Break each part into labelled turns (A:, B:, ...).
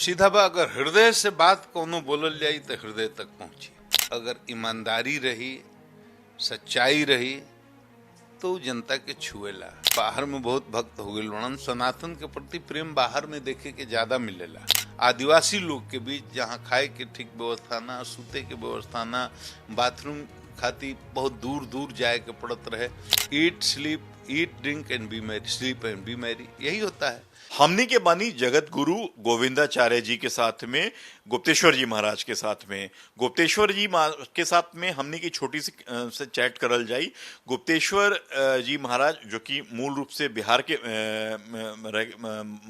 A: सीधा बा अगर हृदय से बात कोनो बोलल जाई तो हृदय तक पहुंची। अगर ईमानदारी रही, सच्चाई रही तो जनता के छुएला। बाहर में बहुत भक्त हो गए लोगन, सनातन के प्रति प्रेम बाहर में देखे के ज्यादा मिलेला। आदिवासी लोग के बीच जहाँ खाए के ठीक व्यवस्था ना, सूते के व्यवस्था ना, बाथरूम खातिर बहुत दूर दूर जाए के पड़त रहे। ईट drink and be merry, sleep and be merry, यही होता है।
B: हमनी के बानी जगत गुरु गोविंदाचार्य जी के साथ में, गुप्तेश्वर जी महाराज के साथ में। गुप्तेश्वर जी के साथ में हमनी की छोटी सी से चैट करल जाई। गुप्तेश्वर जी महाराज जो कि मूल रूप से बिहार के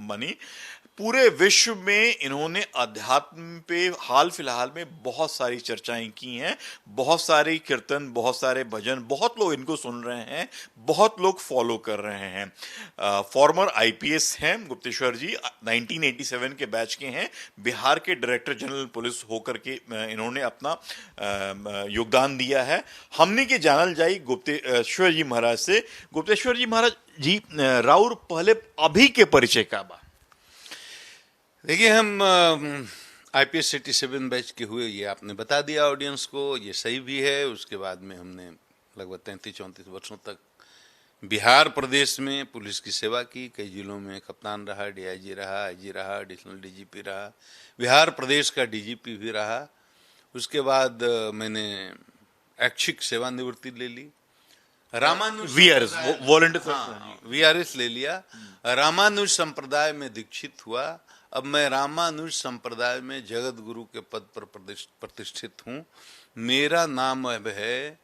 B: बनी, पूरे विश्व में इन्होंने अध्यात्म पे हाल फिलहाल में बहुत सारी चर्चाएं की हैं। बहुत सारे कीर्तन, बहुत सारे भजन, बहुत लोग इनको सुन रहे हैं, बहुत लोग फॉलो कर रहे हैं। फॉर्मर आईपीएस हैं गुप्तेश्वर जी, 1987 के बैच के हैं। बिहार के डायरेक्टर जनरल पुलिस होकर के इन्होंने अपना योगदान दिया है। हमने के जानल जाई गुप्तेश्वर जी महाराज से। गुप्तेश्वर जी महाराज जी, राउर पहले अभी के परिचय का बा?
A: देखिए, हम आईपीएस 87 बैच के हुए, ये आपने बता दिया ऑडियंस को, ये सही भी है। उसके बाद में हमने लगभग 33-34 वर्षों तक बिहार प्रदेश में पुलिस की सेवा की। कई जिलों में कप्तान रहा, डीआईजी रहा, आईजी रहा, एडिशनल डीजीपी रहा, बिहार प्रदेश का डीजीपी भी रहा। उसके बाद मैंने ऐच्छिक सेवानिवृत्ति ले ली। रामानुज वीआरएस ले लिया। रामानुज संप्रदाय में दीक्षित हुआ। अब मैं रामानुज संप्रदाय में जगत गुरु के पद पर प्रतिष्ठित हूँ। मेरा नाम अब है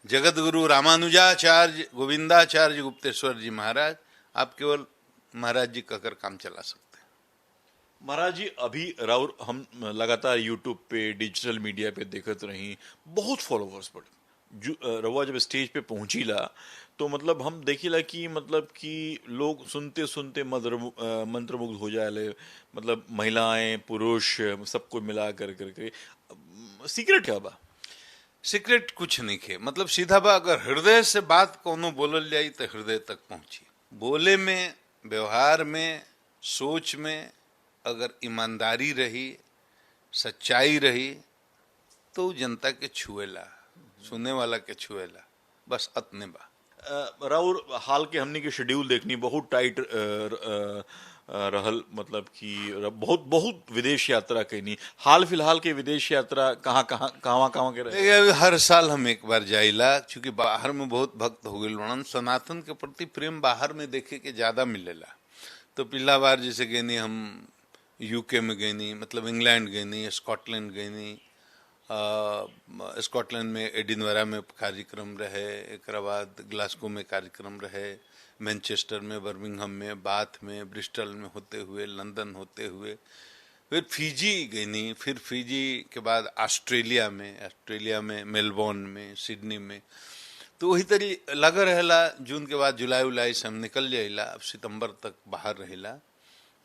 A: जगत गुरु रामानुजाचार्य गोविंदाचार्य गुप्तेश्वर जी महाराज। आप केवल महाराज जी कहकर काम चला सकते हैं।
B: महाराज जी, अभी राउर हम लगातार यूट्यूब पे, डिजिटल मीडिया पे देखते रही, बहुत फॉलोवर्स बढ़े। रवा जब स्टेज पे पहुंचीला तो मतलब हम देखिला कि मतलब कि लोग सुनते सुनते मंत्रमुग्ध हो जाए। मतलब महिलाएं, पुरुष, सबको मिला कर करके। सीक्रेट क्या बा?
A: सीक्रेट कुछ नहीं खे। मतलब सीधा बा अगर हृदय से बात कोनो बोलल जाई तो हृदय तक पहुंची। बोले में, व्यवहार में, सोच में अगर ईमानदारी रही, सच्चाई रही तो जनता के छुएला, सुनने वाला के छुएला, बस अतने बा।
B: राउर हाल के हमने के शेड्यूल देखनी बहुत टाइट रहल। मतलब कि बहुत बहुत विदेश यात्रा करनी। हाल फिलहाल के विदेश यात्रा कहाँ के रहे?
A: हर साल हम एक बार जाइला, क्योंकि बाहर में बहुत भक्त हो गए लोगन, सनातन के प्रति प्रेम बाहर में देखे के ज्यादा मिलेला। तो पिछला बार जैसे गए हम यूके में गए, मतलब इंग्लैंड गए, स्कॉटलैंड गए। स्कॉटलैंड में एडिनबरा में कार्यक्रम रहे, एक बाद ग्लासगो में कार्यक्रम रहे, मैनचेस्टर में, बर्मिंघम में, बाथ में, ब्रिस्टल में होते हुए, लंदन होते हुए, फिर फिजी गई। फिर फिजी के बाद ऑस्ट्रेलिया में मेलबोर्न में, सिडनी में। तो वही तरी लगा रहेला। जून के बाद जुलाई उलाई से हम निकल जाइला। अब सितंबर तक बाहर रहेला।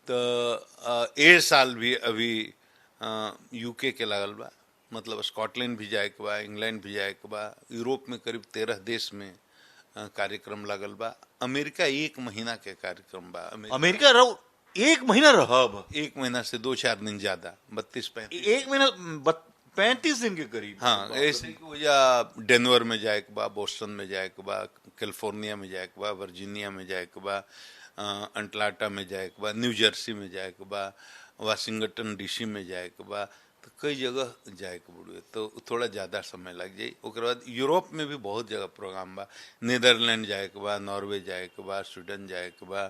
A: तो ए साल भी अभी यूके के लागल बा, मतलब स्कॉटलैंड भी जाए के बा, इंग्लैंड भी जाए के बा। यूरोप में करीब 13 देश में कार्यक्रम लागल बा। अमेरिका 1 महीना के कार्यक्रम बा।
B: अमेरिका रहो 1 महीना रहा?
A: 1 महीना से 2-4 दिन ज्यादा, 32-35।
B: 1 महीना 35 दिन के करीब।
A: हाँ, ऐसे या डेनवर में जाए के बा, बोस्टन में जाए के बा, कैलिफोर्निया में जाए के बा, वर्जीनिया में जाए के बा, अटलांटा में जाए के बा, न्यू जर्सी में जाए के बा, वाशिंगटन डीसी में जाए के बा। तो कई जगह जाए के बुढ़े तो थोड़ा ज़्यादा समय लग जाए। उसके बाद यूरोप में भी बहुत जगह प्रोग्राम बा। नीदरलैंड जाए के बा, नॉर्वे जाए के बा, स्वीडन जाए के बा,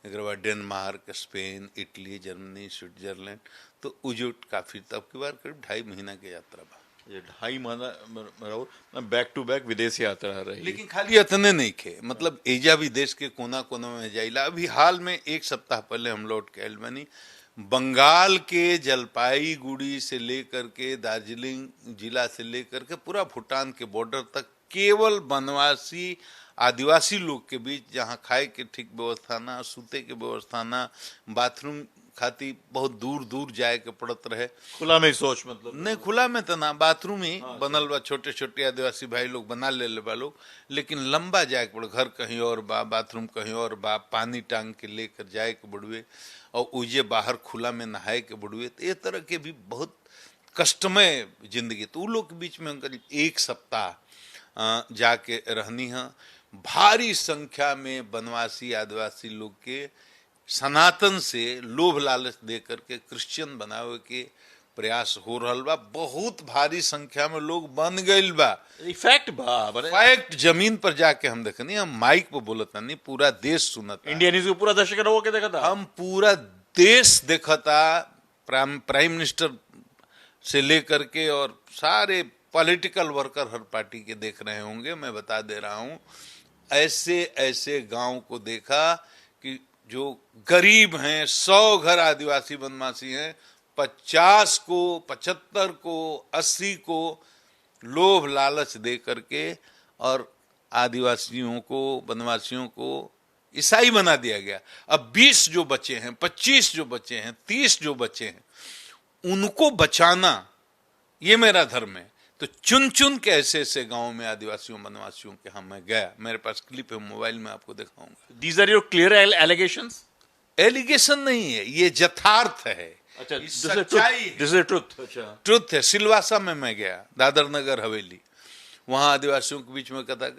A: एक बाद Denmark, Spain, Italy, Germany, Switzerland. तो उजुट काफ़ी, तब की बार करीब 2.5 महीना की यात्रा बा।
B: ये 2.5 महीना बैक टू बैक विदेश यात्रा रही।
A: लेकिन खाली इतने नहीं खे, मतलब एजा भी देश के कोना कोना में जाइला। अभी हाल में 1 सप्ताह पहले हम लौट के आयल बनी। बंगाल के जलपाईगुड़ी से लेकर के दार्जिलिंग जिला से लेकर के पूरा भूटान के बॉर्डर तक केवल वनवासी आदिवासी लोग के बीच जहाँ खाए के ठीक व्यवस्था ना, सूते के व्यवस्था ना, बाथरूम खाती बहुत दूर दूर जाए के पड़त रहे।
B: खुला में सोच मतलब
A: नहीं खुला में तो ना, बाथरूम ही
B: हाँ,
A: बनल बा, छोटे छोटे आदिवासी भाई लोग बना ले बा लोग, लेकिन लंबा जाए के पड़े, घर कहीं और बा, बाथरूम कहीं और बा, पानी टांग के लेकर जाए के बड़ुए, और उजे बाहर खुला में नहाए के बड़ुए। तो ये तरह के भी बहुत कष्टमय जिंदगी। तो उन लोग के बीच में करीब 1 सप्ताह जाके रहनी है। भारी संख्या में वनवासी आदिवासी लोग के सनातन से लोभ लालच दे करके क्रिश्चियन बनावे के प्रयास हो रहा बा। बहुत भारी संख्या में लोग बन गईल बा।
B: इफेक्ट बा बड़े
A: फैक्ट जमीन पर जाके हम देखनी, हम माइक पे बोलत नहीं, पूरा देश सुनता।
B: इंडिया न्यूज को पूरा दर्शक रहो के देखा था,
A: हम पूरा देश देखता, प्राइम मिनिस्टर से लेकर के और सारे पॉलिटिकल वर्कर हर पार्टी के देख रहे होंगे। मैं बता दे रहा हूं, ऐसे ऐसे गांव को देखा कि जो गरीब हैं, 100 घर आदिवासी वनवासी हैं, 50 को, 75 को, 80 को लोभ लालच दे करके और आदिवासियों को, वनवासियों को ईसाई बना दिया गया। अब 20 जो बचे हैं, 25 जो बचे हैं, 30 जो बचे हैं, उनको बचाना ये मेरा धर्म है। तो चुन चुन के ऐसे ऐसे गांव में आदिवासियों वनवासियों के हम मैं गया, मेरे पास क्लिप है, मोबाइल में आपको दिखाऊंगा।
B: These are your clear allegations?
A: Allegation नहीं है, ये यथार्थ है।
B: अच्छा,
A: सच्चाई,
B: दिस इज ट्रुथ। अच्छा,
A: ट्रुथ है। सिलवासा में मैं गया, दादर नगर हवेली, वहां आदिवासियों के बीच में कथा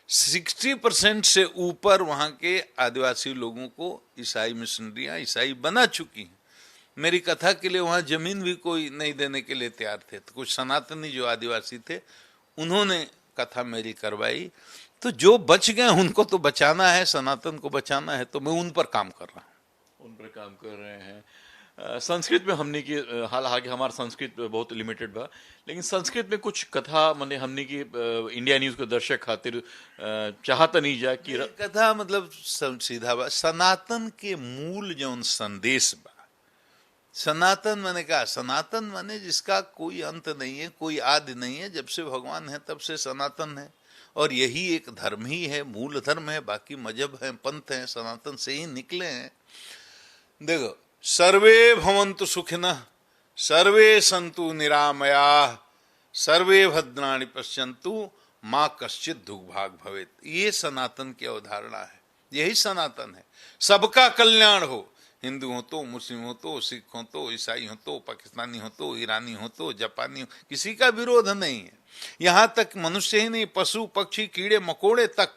A: 60% से ऊपर वहां के आदिवासी लोगों को ईसाई मिशनरियां ईसाई बना चुकी हैं। मेरी कथा के लिए वहां जमीन भी कोई नहीं देने के लिए तैयार थे। तो कुछ सनातनी जो आदिवासी थे, उन्होंने कथा मेरी करवाई। तो जो बच गए उनको तो बचाना है, सनातन को बचाना है, तो मैं उन पर काम कर रहा हूँ।
B: उन पर काम कर रहे हैं। संस्कृत में हमने की हालांकि हमारा संस्कृत बहुत लिमिटेड बा, लेकिन संस्कृत में कुछ कथा मैंने हमने की इंडिया न्यूज के दर्शक खातिर चाहता नहीं जा कि
A: कथा मतलब सीधा बा, सनातन के मूल जो संदेश बा। सनातन मैंने कहा, सनातन माने जिसका कोई अंत नहीं है, कोई आदि नहीं है। जब से भगवान है तब से सनातन है, और यही एक धर्म ही है, मूल धर्म है। बाकी मजहब है, पंथ है, सनातन से ही निकले हैं। देखो, सर्वे भवन्तु सुखिनः, सर्वे सन्तु निरामयाः, सर्वे भद्राणि पश्यन्तु, माँ कश्चित् दुर्भाग् भवेत्। ये सनातन की अवधारणा है, यही सनातन है। सबका कल्याण हो, हिंदू हो तो, मुस्लिम हो तो, सिख हो तो, ईसाई हो तो, पाकिस्तानी हो तो, ईरानी हो तो, जापानी हो, किसी का विरोध नहीं है। यहाँ तक मनुष्य ही नहीं, पशु पक्षी कीड़े मकोड़े तक,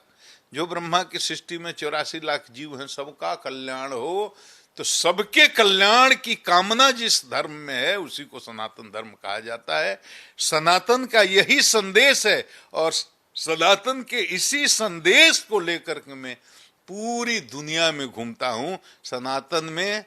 A: जो ब्रह्मा की सृष्टि में 84 लाख जीव हैं, सबका कल्याण हो। तो सबके कल्याण की कामना जिस धर्म में है, उसी को सनातन धर्म कहा जाता है। सनातन का यही संदेश है, और सनातन के इसी संदेश को लेकर के मैं पूरी दुनिया में घूमता हूं। सनातन में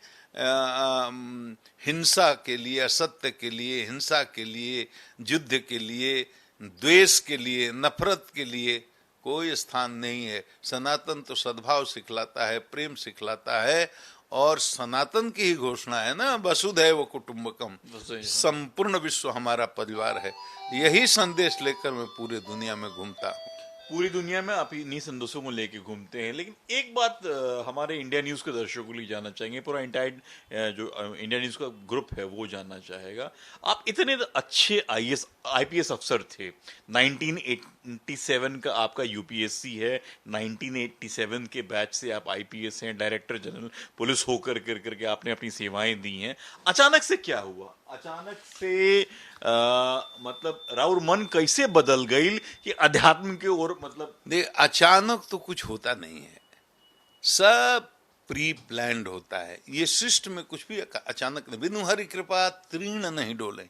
A: हिंसा के लिए, असत्य के लिए, हिंसा के लिए, युद्ध के लिए, द्वेष के लिए, नफरत के लिए कोई स्थान नहीं है। सनातन तो सद्भाव सिखलाता है, प्रेम सिखलाता है, और सनातन की ही घोषणा है ना, वसुधैव कुटुंबकम, संपूर्ण विश्व हमारा परिवार है। यही संदेश लेकर मैं पूरी दुनिया में घूमता हूँ।
B: पूरी दुनिया में आप इन्हीं संदेशों को लेके घूमते हैं। लेकिन एक बात हमारे इंडिया न्यूज़ के दर्शकों को लिए जानना चाहेंगे, पूरा इंटायर जो इंडिया न्यूज़ का ग्रुप है वो जानना चाहेगा, आप इतने अच्छे आईपीएस अफसर थे, 1987 का आपका यूपीएससी है, 1987 के बैच से आप आईपीएस हैं, डायरेक्टर जनरल पुलिस होकर करके आपने अपनी सेवाएं दी हैं। अचानक से क्या हुआ? अचानक से मतलब राउर मन कैसे बदल गई कि अध्यात्म की ओर? मतलब
A: देख, अचानक तो कुछ होता नहीं है, सब प्री प्लान्ड होता है। ये सृष्टि में कुछ भी अचानक नहीं। बिनु हरि कृपा तृण नहीं डोले।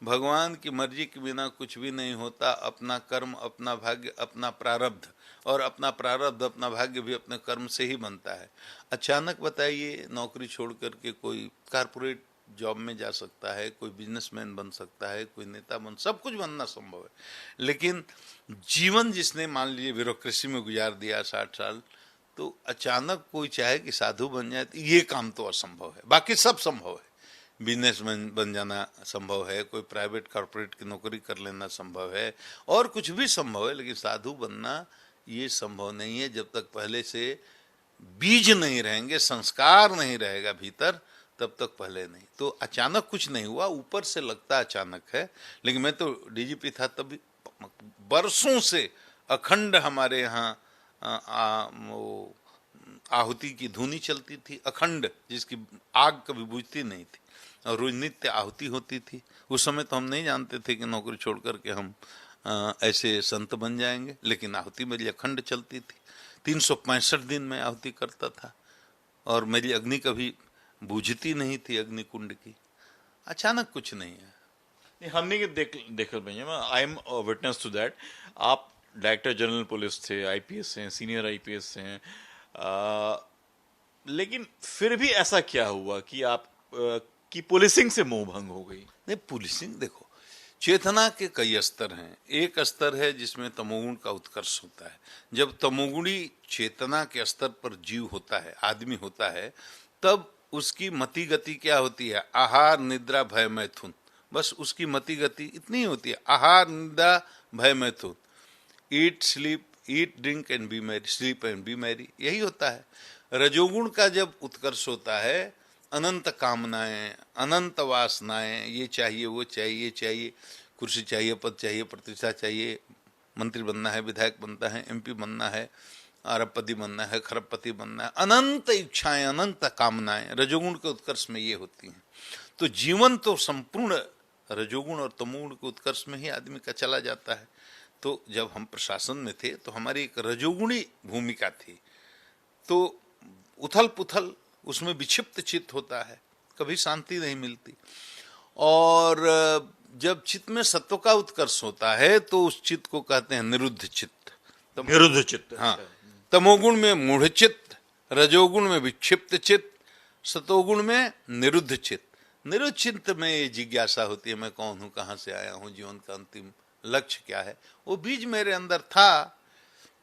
A: भगवान की मर्जी के बिना कुछ भी नहीं होता। अपना कर्म, अपना भाग्य, अपना प्रारब्ध, और अपना प्रारब्ध, अपना भाग्य भी अपने कर्म से ही बनता है। अचानक बताइए, नौकरी छोड़ करके कोई कारपोरेट जॉब में जा सकता है, कोई बिजनेसमैन बन सकता है, कोई नेता सब कुछ बनना संभव है। लेकिन जीवन जिसने मान लीजिए ब्यूरोक्रेसी में गुजार दिया 60 साल, तो अचानक कोई चाहे कि साधु बन जाए, तो ये काम तो असंभव है। बाकी सब संभव है। बिजनेसमैन बन जाना संभव है, कोई प्राइवेट कॉर्पोरेट की नौकरी कर लेना संभव है, और कुछ भी संभव है। लेकिन साधु बनना ये संभव नहीं है। जब तक पहले से बीज नहीं रहेंगे, संस्कार नहीं रहेगा भीतर, तब तक पहले नहीं। तो अचानक कुछ नहीं हुआ, ऊपर से लगता अचानक है, लेकिन मैं तो डीजीपी था तभी बरसों से अखंड हमारे यहाँ वो आहुति की धुनी चलती थी, अखंड, जिसकी आग कभी बुझती नहीं थी, और रोज नित्य आहुति होती थी। उस समय तो हम नहीं जानते थे कि नौकरी छोड़ करके हम ऐसे संत बन जाएंगे, लेकिन आहुति मेरी अखंड चलती थी। 365 दिन मैं आहुति करता था, और मेरी अग्नि कभी बुझती नहीं थी, अग्नि कुंड की। अचानक कुछ नहीं है।
B: हमने देख भैया, I am witness to that. आप डायरेक्टर जनरल पुलिस थे, आईपीएस हैं, सीनियर आईपीएस हैं, लेकिन फिर भी ऐसा क्या हुआ कि आप की पुलिसिंग से मोह भंग हो गई?
A: नहीं, पुलिसिंग देखो, चेतना के कई स्तर हैं। एक स्तर है जिसमें तमोगुण का उत्कर्ष होता है। जब तमोगुणी चेतना के स्तर पर जीव होता है, आदमी होता है, तब उसकी मति गति क्या होती है? आहार, निद्रा, भय, मैथुन। बस उसकी मति गति इतनी ही होती है, आहार, निद्रा, भय, मैथुन। Eat, sleep, eat, drink and be merry, sleep and be merry, यही होता है। रजोगुण का जब उत्कर्ष होता है, अनंत कामनाएं, अनंत वासनाएं, ये चाहिए, वो चाहिए, ये चाहिए, कुर्सी चाहिए, पद चाहिए, प्रतिष्ठा चाहिए, मंत्री बनना है, विधायक बनना है, एमपी बनना है, अरबपति बनना है, खरबपति बनना है, अनंत इच्छाएं, अनंत कामनाएं, रजोगुण के उत्कर्ष में ये होती हैं। तो जीवन तो संपूर्ण रजोगुण और तमोगुण के उत्कर्ष में ही आदमी का चला जाता है। तो जब हम प्रशासन में थे तो हमारी एक रजोगुणी भूमिका थी, तो उथल पुथल, उसमें विक्षिप्त चित्त होता है, कभी शांति नहीं मिलती। और जब चित्त में सत्व का उत्कर्ष होता है तो उस चित्त को कहते हैं निरुद्ध चित्त।
B: निरुद्ध चित्त,
A: हाँ। तमोगुण में मूढ़ चित्त, रजोगुण में विक्षिप्त चित्त, सतोगुण में निरुद्ध चित्त। निरुद्ध चित्त में ये जिज्ञासा होती है, मैं कौन हूँ, कहाँ से आया हूँ, जीवन का अंतिम लक्ष्य क्या है। वो बीज मेरे अंदर था।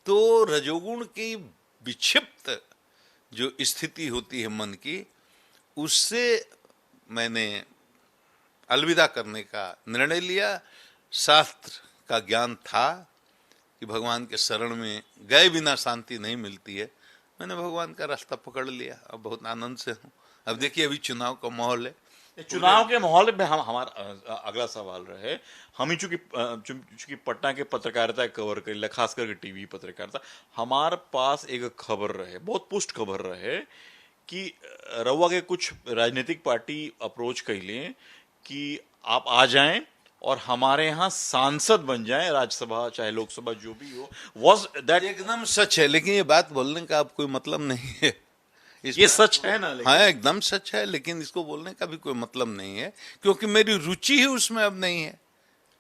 A: तो रजोगुण की विक्षिप्त जो स्थिति होती है मन की, उससे मैंने अलविदा करने का निर्णय लिया। शास्त्र का ज्ञान था कि भगवान के शरण में गए बिना शांति नहीं मिलती है। मैंने भगवान का रास्ता पकड़ लिया, अब बहुत आनंद से हूँ। अब देखिए, अभी चुनाव का माहौल है।
B: चुनाव के माहौल में हमारा अगला सवाल रहे, हम ही चूंकि पटना के पत्रकारिता कवर कर, खास करके टीवी पत्रकारिता, हमारे पास एक खबर रहे, बहुत पुष्ट खबर रहे कि रउआ के कुछ राजनीतिक पार्टी अप्रोच कैले कि आप आ जाएं और हमारे यहाँ सांसद बन जाएं, राज्यसभा चाहे लोकसभा जो भी हो। Was that?
A: एकदम सच है, लेकिन ये बात बोलने का अब कोई मतलब नहीं है।
B: ये सच है ना?
A: हाँ, एकदम सच है, लेकिन इसको बोलने का भी कोई मतलब नहीं है, क्योंकि मेरी रुचि ही उसमें अब नहीं है।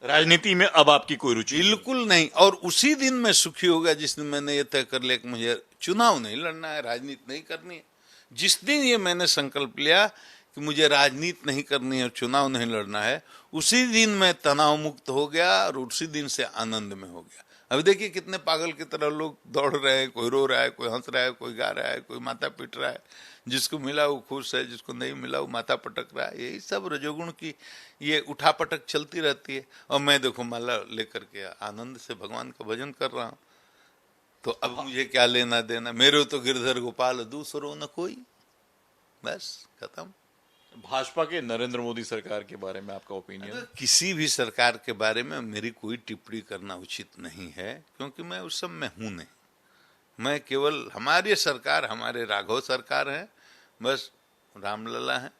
B: राजनीति में अब आपकी कोई रुचि
A: बिल्कुल नहीं। और उसी दिन मैं सुखी हो गया जिस दिन मैंने ये तय कर लिया कि मुझे चुनाव नहीं लड़ना है, राजनीति नहीं करनी है। जिस दिन ये मैंने संकल्प लिया कि मुझे राजनीति नहीं करनी है और चुनाव नहीं लड़ना है, उसी दिन मैं तनाव मुक्त हो गया और उसी दिन से आनंद में हो गया। अभी देखिए कितने पागल की तरह लोग दौड़ रहे हैं, कोई रो रहा है, कोई हंस रहा है, कोई गा रहा है, कोई माथा पीट रहा है। जिसको मिला वो खुश है, जिसको नहीं मिला वो माथा पटक रहा है। यही सब रजोगुण की ये उठापटक चलती रहती है। और मैं देखो माला लेकर के आनंद से भगवान का भजन कर रहा हूँ। तो अब मुझे क्या लेना देना, मेरे तो गिरधर गोपाल दूसरों न कोई, बस खत्म।
B: भाजपा के नरेंद्र मोदी सरकार के बारे में आपका ओपिनियन?
A: किसी भी सरकार के बारे में मेरी कोई टिप्पणी करना उचित नहीं है, क्योंकि मैं उस सब में हूं नहीं। मैं केवल हमारी सरकार, हमारे राघव सरकार है, बस रामलला है,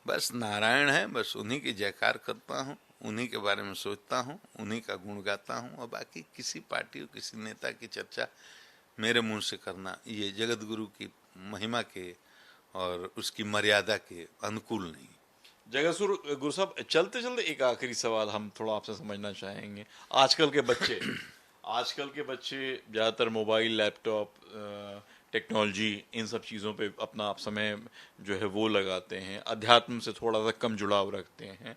A: बस नारायण है, बस उन्हीं की जयकार करता हूँ, उन्हीं के बारे में सोचता हूँ, उन्हीं का गुण गाता हूँ। और बाकी किसी पार्टी और किसी नेता की चर्चा मेरे मुंह से करना ये जगत गुरु की महिमा के और उसकी मर्यादा के अनुकूल नहीं।
B: जगत गुरु साहब, चलते चलते एक आखिरी सवाल हम थोड़ा आपसे समझना चाहेंगे। आजकल के बच्चे ज़्यादातर मोबाइल, लैपटॉप, टेक्नोलॉजी, इन सब चीज़ों पे अपना आप समय जो है वो लगाते हैं, अध्यात्म से थोड़ा सा कम जुड़ाव रखते हैं।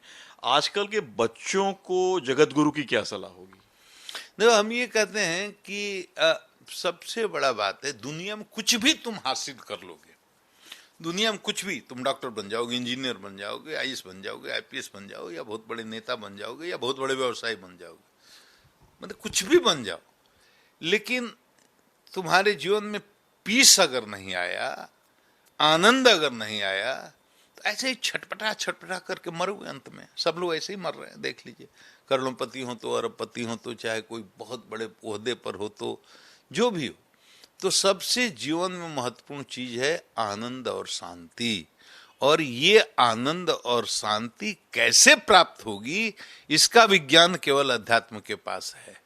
B: आजकल के बच्चों को जगत गुरु की क्या सलाह होगी?
A: देखो, हम ये कहते हैं कि सबसे बड़ा बात है, दुनिया में कुछ भी तुम हासिल कर लोगे, दुनिया में कुछ भी, तुम डॉक्टर बन जाओगे, इंजीनियर बन जाओगे, आईएएस बन जाओगे, आईपीएस बन जाओगे, या बहुत बड़े नेता बन जाओगे, या बहुत बड़े व्यवसायी बन जाओगे, मतलब कुछ भी बन जाओ, लेकिन तुम्हारे जीवन में पीस अगर नहीं आया, आनंद अगर नहीं आया, तो ऐसे ही छटपटा छटपटा करके मरोगे अंत में। सब लोग ऐसे ही मर रहे हैं, देख लीजिए। करोड़पति हो तो, अरबपति हो तो, चाहे कोई बहुत बड़े ओहदे पर हो तो, जो भी हो। तो सबसे जीवन में महत्वपूर्ण चीज है आनंद और शांति। और ये आनंद और शांति कैसे प्राप्त होगी, इसका विज्ञान केवल अध्यात्म के पास है।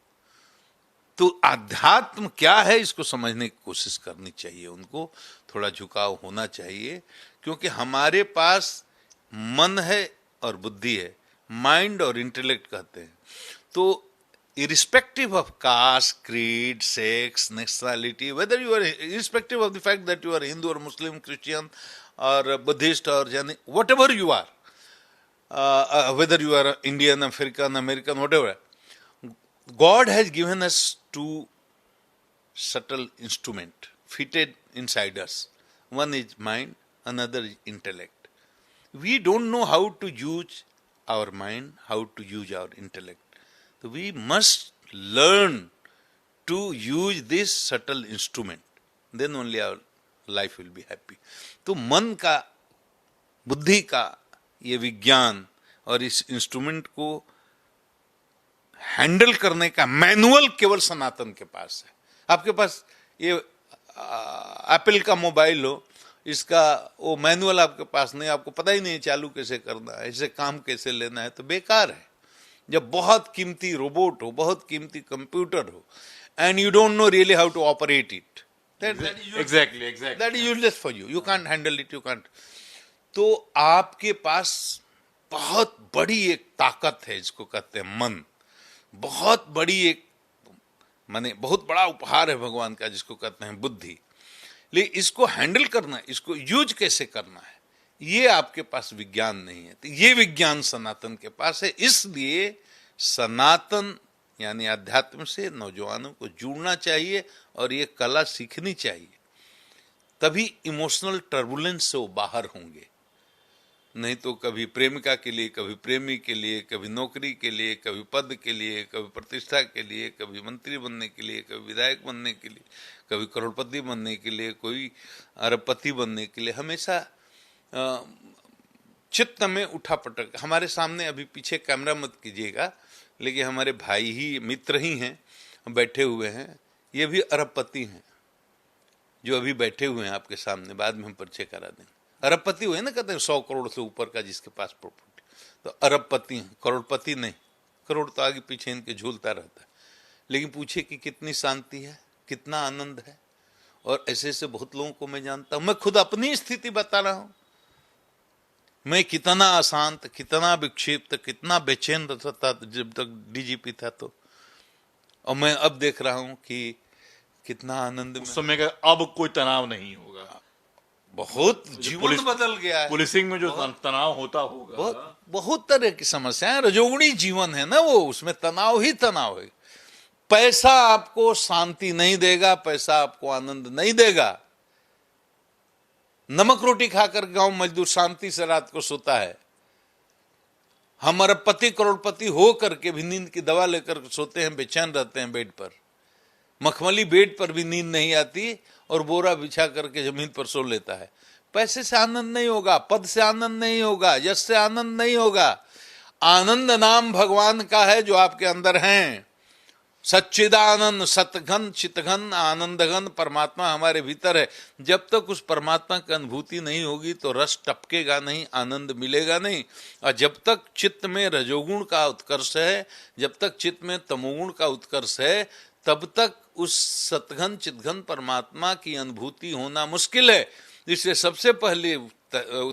A: तो अध्यात्म क्या है, इसको समझने की कोशिश करनी चाहिए, उनको थोड़ा झुकाव होना चाहिए। क्योंकि हमारे पास मन है और बुद्धि है, माइंड और इंटेलेक्ट कहते हैं। तो irrespective of caste, creed, sex, nationality, whether you are, irrespective of the fact that you are Hindu or Muslim, Christian or Buddhist or Jain, whatever you are, whether you are Indian, African, American, whatever, God has given us two subtle instrument fitted inside us. One is mind, another is intellect. We don't know how to use our mind, how to use our intellect. So we must learn to use this subtle instrument. Then only our life will be happy. तो मन का, बुद्धि का ये विज्ञान और इस instrument को हैंडल करने का मैनुअल केवल सनातन के पास है। आपके पास ये एप्पल का मोबाइल हो, इसका वो मैनुअल आपके पास नहीं, आपको पता ही नहीं चालू कैसे करना है, इसे काम कैसे लेना है, तो बेकार है। जब बहुत कीमती रोबोट हो, बहुत कीमती कंप्यूटर हो, and you don't know really how to operate it,
B: exactly
A: that is useless for you, you can't handle it, you can't. तो आपके पास बहुत बड़ी एक ताकत है, इसको कहते हैं मन। बहुत बड़ी एक, माने बहुत बड़ा उपहार है भगवान का, जिसको कहते हैं बुद्धि। लेकिन इसको हैंडल करना, इसको यूज कैसे करना है, ये आपके पास विज्ञान नहीं है। तो ये विज्ञान सनातन के पास है। इसलिए सनातन यानी अध्यात्म से नौजवानों को जुड़ना चाहिए और ये कला सीखनी चाहिए, तभी इमोशनल टर्बुलेंस से वो बाहर होंगे। नहीं तो कभी प्रेमिका के लिए, कभी प्रेमी के लिए, कभी नौकरी के लिए, कभी पद के लिए, कभी प्रतिष्ठा के लिए, कभी मंत्री बनने के लिए, कभी विधायक बनने के लिए, कभी करोड़पति बनने के लिए, कोई अरबपति बनने के लिए, हमेशा चित्त में उठा पटक। हमारे सामने अभी पीछे कैमरा मत कीजिएगा, लेकिन हमारे भाई ही, मित्र ही हैं, बैठे हुए हैं। ये भी अरबपति हैं जो अभी बैठे हुए हैं आपके सामने, बाद में हम परिचय करा देंगे। अरबपति हुए ना, कहते हैं 100 करोड़ से ऊपर का जिसके पास प्रॉपर्टी, तो अरबपति हैं, करोड़पति नहीं। करोड़ तो आगे पीछे इनके झूलता रहता है। लेकिन पूछे कि कितनी शांति है, कितना आनंद है। और ऐसे ऐसे बहुत लोगों को मैं जानता हूं, मैं खुद अपनी स्थिति बता रहा हूं। मैं कितना अशांत, कितना विक्षिप्त, कितना बेचैन रहता जब तक डीजीपी था तो, और मैं अब देख रहा हूं कि कितना आनंद में।
B: उस समय का अब कोई तनाव नहीं होगा,
A: बहुत जीवन बदल गया है।
B: पुलिसिंग में जो तनाव होता होगा,
A: बहुत तरह की समस्याएं, रजोगुणी जीवन है ना वो, उसमें तनाव ही तनाव है। पैसा आपको शांति नहीं देगा, पैसा आपको आनंद नहीं देगा। नमक रोटी खाकर गांव मजदूर शांति से रात को सोता है। हम अरबपति करोड़पति हो करके भी नींद की दवा लेकर सोते हैं, बेचैन रहते हैं बेड पर। मखमली बेड पर भी नींद नहीं आती और बोरा बिछा करके जमीन पर सो लेता है। पैसे से आनंद नहीं होगा, पद से आनंद नहीं होगा, यश से आनंद नहीं होगा। आनंद नाम भगवान का है जो आपके अंदर हैं। सच्चिदानंद सतघन चितघन आनंदघन परमात्मा हमारे भीतर है। जब तक उस परमात्मा की अनुभूति नहीं होगी तो रस टपकेगा नहीं, आनंद मिलेगा नहीं। और जब तक चित्त में रजोगुण का उत्कर्ष है, जब तक चित्त में तमोगुण का उत्कर्ष है, तब तक उस सतघन चितघन परमात्मा की अनुभूति होना मुश्किल है। इसलिए सबसे पहले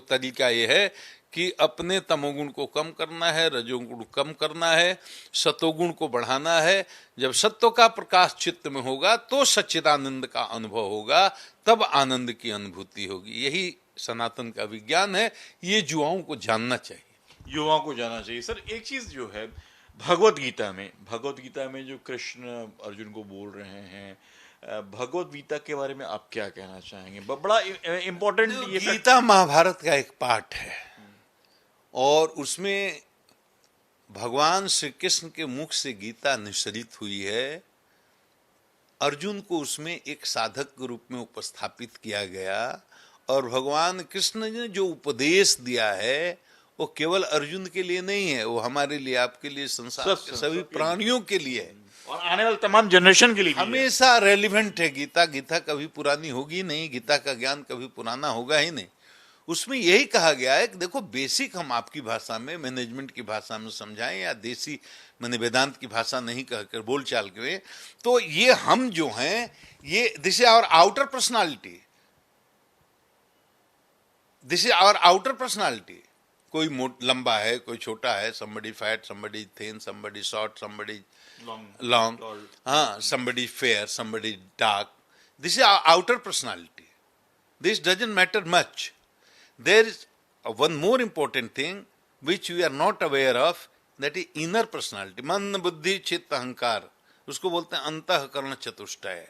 A: तरीका यह है कि अपने तमोगुण को कम करना है, रजोगुण को कम करना है, सतोगुण को बढ़ाना है। जब सत्व का प्रकाश चित्त में होगा तो सच्चिदानंद का अनुभव होगा, तब आनंद की अनुभूति होगी। यही सनातन का विज्ञान है। ये युवाओं को जानना चाहिए,
B: युवाओं को जानना चाहिए। सर, एक चीज जो है भगवत गीता में जो कृष्ण अर्जुन को बोल रहे हैं, भगवत गीता के बारे में आप क्या कहना चाहेंगे? बड़ा इंपॉर्टेंट ये
A: गीता महाभारत का एक पार्ट है और उसमें भगवान श्री कृष्ण के मुख से गीता निश्चरित हुई है। अर्जुन को उसमें एक साधक के रूप में उपस्थापित किया गया, और भगवान कृष्ण ने जो उपदेश दिया है वो केवल अर्जुन के लिए नहीं है, वो हमारे लिए, आपके लिए, संसार के सभी प्राणियों के लिए है,
B: और आने वाले तमाम जनरेशन के लिए भी है।
A: हमेशा रेलिवेंट है। गीता कभी पुरानी होगी नहीं, गीता का ज्ञान कभी पुराना होगा ही नहीं। उसमें यही कहा गया है कि देखो, बेसिक हम आपकी भाषा में, मैनेजमेंट की भाषा में समझाएं, या देसी मैंने वेदांत की भाषा नहीं कहकर बोलचाल के, तो ये हम जो हैं, ये this is our outer personality, this is our outer personality. कोई लंबा है, कोई छोटा है, somebody fat, somebody thin, somebody short, somebody long, हाँ, somebody fair, somebody dark. This is our outer personality. This doesn't matter much. There is one more important thing which we are not aware of, that is inner personality. मन, बुद्धि, चित्त, अहंकार, उसको बोलते हैं अंतःकरण चतुष्टय।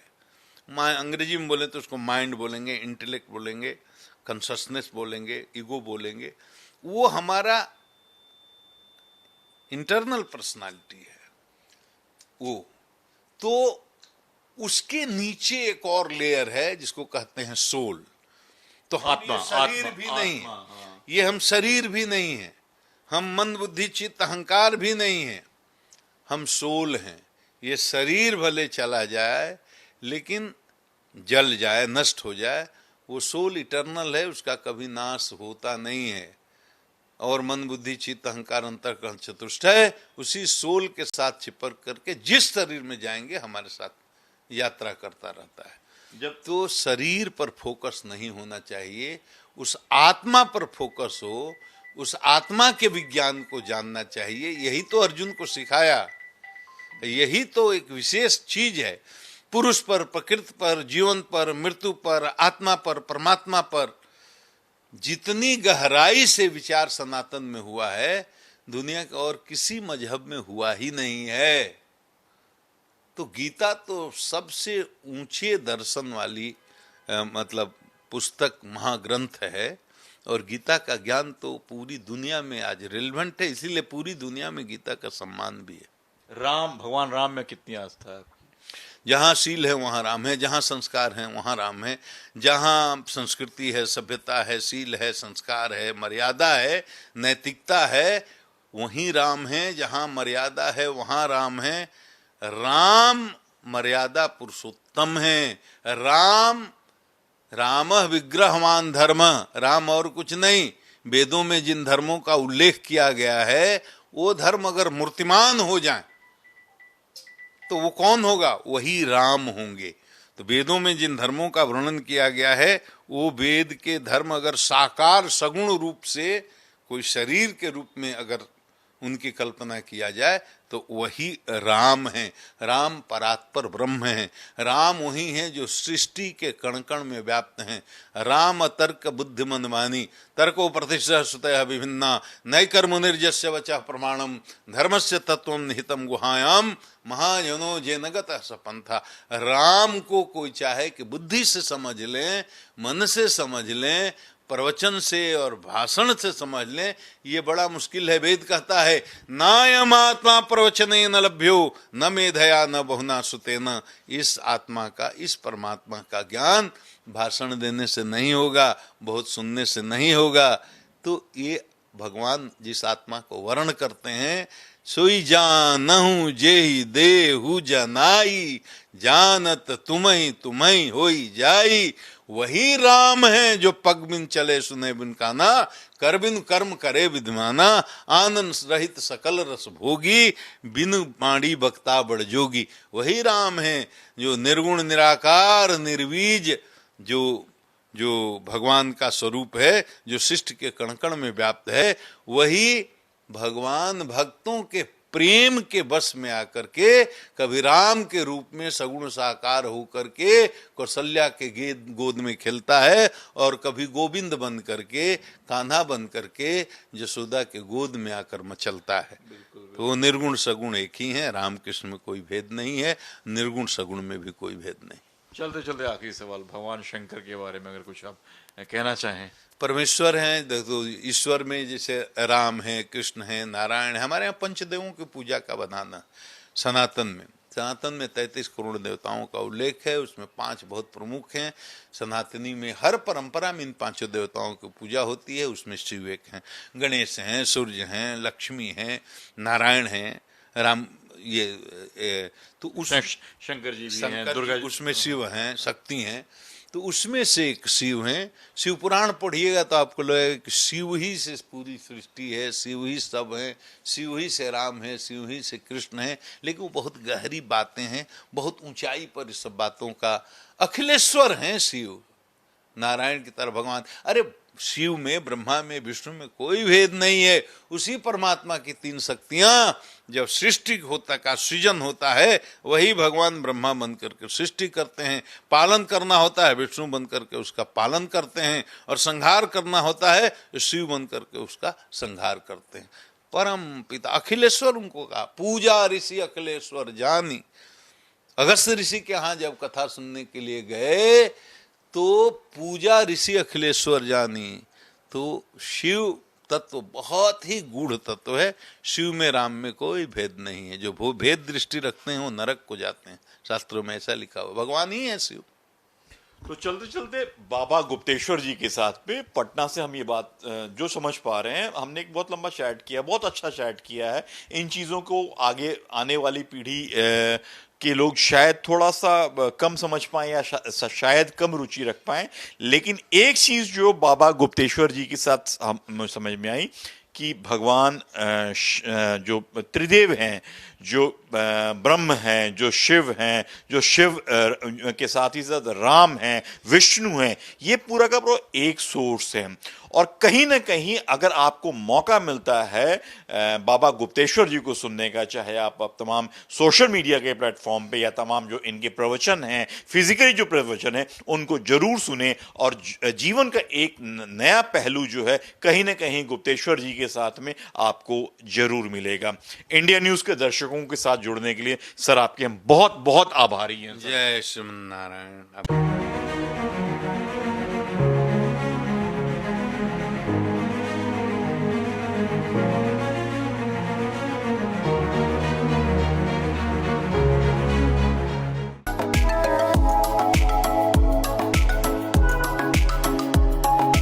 A: अंग्रेजी में बोले तो उसको माइंड बोलेंगे, इंटेलेक्ट बोलेंगे, कॉन्शसनेस बोलेंगे, ईगो बोलेंगे। वो हमारा इंटरनल पर्सनालिटी है वो। तो उसके नीचे एक और लेयर है जिसको कहते हैं सोल। तो
B: आत्मा,
A: शरीर भी नहीं है, ये हम शरीर भी नहीं है, हम मन, बुद्धि, चित्त, अहंकार भी नहीं है, हम सोल हैं। ये शरीर भले चला जाए, लेकिन जल जाए, नष्ट हो जाए, वो सोल इटर्नल है, उसका कभी नाश होता नहीं है। और मन, बुद्धि, चित्त, अहंकार, अंतःकरण चतुष्टय उसी सोल के साथ चिपक करके जिस शरीर में जाएंगे हमारे साथ यात्रा करता रहता है। जब तो शरीर पर फोकस नहीं होना चाहिए, उस आत्मा पर फोकस हो, उस आत्मा के विज्ञान को जानना चाहिए। यही तो अर्जुन को सिखाया, यही तो एक विशेष चीज है। पुरुष पर, प्रकृति पर, जीवन पर, मृत्यु पर, आत्मा पर, परमात्मा पर जितनी गहराई से विचार सनातन में हुआ है, दुनिया के और किसी मजहब में हुआ ही नहीं है। तो गीता तो सबसे ऊंचे दर्शन वाली मतलब पुस्तक, महाग्रंथ है, और गीता का ज्ञान तो पूरी दुनिया में आज रिलेवेंट है, इसीलिए पूरी दुनिया में गीता का सम्मान भी है।
B: राम, भगवान राम में कितनी आस्था है?
A: जहाँ शील है वहाँ राम है, जहाँ संस्कार है वहाँ राम है, जहाँ संस्कृति है, सभ्यता है, शील है, संस्कार है, मर्यादा है, नैतिकता है, वहीं राम है। जहाँ मर्यादा है वहाँ राम है। राम मर्यादा पुरुषोत्तम है। राम, रामः विग्रहवान धर्म, राम और कुछ नहीं। वेदों में जिन धर्मों का उल्लेख किया गया है, वो धर्म अगर मूर्तिमान हो जाए तो वो कौन होगा? वही राम होंगे। तो वेदों में जिन धर्मों का वर्णन किया गया है, वो वेद के धर्म अगर साकार सगुण रूप से कोई शरीर के रूप में अगर उनकी कल्पना किया जाए तो वही राम है। राम परात्पर ब्रह्म है। राम वही है जो सृष्टि के कण कण में व्याप्त हैं। राम तर्क बुद्धि मनमानी, तर्को प्रतिष्ठा सुतः विभिन्ना, नैकर्म निर्जस्य वचः प्रमाणम, धर्मस्य तत्वम निहितम गुहायाम, महाजनो जेनगत सपंथा। राम को कोई चाहे कि बुद्धि से समझ लें, मन से समझ लें, प्रवचन से और भाषण से समझ लें, ये बड़ा मुश्किल है। वेद कहता है, नायम आत्मा प्रवचने न लभ्यो, न मेधया न बहुना सुतेन। इस आत्मा का, इस परमात्मा का ज्ञान भाषण देने से नहीं होगा, बहुत सुनने से नहीं होगा। तो ये भगवान जिस आत्मा को वर्ण करते हैं, सोई जानहु जेहि देहु जनाई, जानत तुम्हि तुम्हि होई जाई। वही राम है जो पग बिन चले सुने बिन काना, कर बिन कर्म करे विद्वाना, आनंद रहित सकल रस भोगी, बिन माड़ी बक्ता बड़ जोगी। वही राम है जो निर्गुण निराकार निर्वीज, जो भगवान का स्वरूप है, जो सृष्टि के कण कण में व्याप्त है। वही भगवान भक्तों के प्रेम के बस में आकर के कभी राम के रूप में सगुण साकार होकर के कौशल्या के गोद में खेलता है, और कभी गोविंद बन करके, कान्हा बन करके यशोदा के गोद में आकर मचलता है। तो वो निर्गुण सगुण एक ही है। रामकृष्ण में कोई भेद नहीं है, निर्गुण सगुण में भी कोई भेद नहीं।
B: चलते चलते आखिरी सवाल, भगवान शंकर के बारे में अगर कुछ आप कहना चाहें।
A: परमेश्वर हैं, तो ईश्वर में जैसे राम है, कृष्ण है, नारायण है। हमारे यहाँ पंचदेवों की पूजा का बनाना सनातन में, सनातन में 33 करोड़ देवताओं का उल्लेख है, उसमें 5 बहुत प्रमुख हैं। सनातनी में हर परंपरा में इन 5 देवताओं की पूजा होती है, उसमें शिव एक हैं, गणेश हैं, सूर्य हैं, लक्ष्मी हैं, नारायण हैं, राम तो उस
B: शंकर जी भी हैं, दुर्गा जी,
A: उसमें शिव हैं, शक्ति हैं, तो उसमें से एक शिव हैं। शिव पुराण पढ़िएगा तो आपको लगेगा कि शिव ही से पूरी सृष्टि है, शिव ही सब है, शिव ही से राम है, शिव ही से कृष्ण है, लेकिन वो बहुत गहरी बातें हैं, बहुत ऊंचाई पर इस सब बातों का। अखिलेश्वर हैं शिव, नारायण की तरह भगवान। अरे शिव में, ब्रह्मा में, विष्णु में कोई भेद नहीं है, उसी परमात्मा की 3 शक्तियां। जब सृष्टि होता का सृजन होता है, वही भगवान ब्रह्मा बन करके सृष्टि करते हैं, पालन करना होता है विष्णु बन करके उसका पालन करते हैं, और संहार करना होता है शिव बन करके उसका संहार करते हैं। परम पिता अखिलेश्वर उनको कहा, पूजा ऋषि अखिलेश्वर जानी। अगस्त्य ऋषि के यहाँ जब कथा सुनने के लिए गए तो पूजा ऋषि अखिलेश्वर जानी। तो शिव तत्व बहुत ही गूढ़ तत्व है, शिव में राम में कोई भेद नहीं है। जो वो भेद दृष्टि रखते हैं वो नरक को जाते हैं, शास्त्रों में ऐसा लिखा हुआ। भगवान ही है शिव।
B: तो चलते चलते बाबा गुप्तेश्वर जी के साथ पे पटना से हम ये बात जो समझ पा रहे हैं, हमने एक बहुत लंबा चैट किया, बहुत अच्छा चैट किया है। इन चीज़ों को आगे आने वाली पीढ़ी के लोग शायद थोड़ा सा कम समझ पाएं या शायद कम रुचि रख पाएं, लेकिन एक चीज़ जो बाबा गुप्तेश्वर जी के साथ हम समझ में आई कि भगवान जो त्रिदेव हैं, जो ब्रह्म हैं, जो शिव हैं, जो शिव के साथ ही साथ राम हैं, विष्णु हैं, ये पूरा का पूरा एक सोर्स है। और कहीं ना कहीं अगर आपको मौका मिलता है बाबा गुप्तेश्वर जी को सुनने का, चाहे आप तमाम सोशल मीडिया के प्लेटफॉर्म पे या तमाम जो इनके प्रवचन हैं, फिजिकली जो प्रवचन हैं, उनको जरूर सुने। और जीवन का एक नया पहलू जो है कहीं ना कहीं गुप्तेश्वर जी के साथ में आपको जरूर मिलेगा। इंडिया न्यूज के दर्शकों के साथ जुड़ने के लिए सर आपके हम बहुत बहुत आभारी हैं।
A: जय श्रीमन नारायण।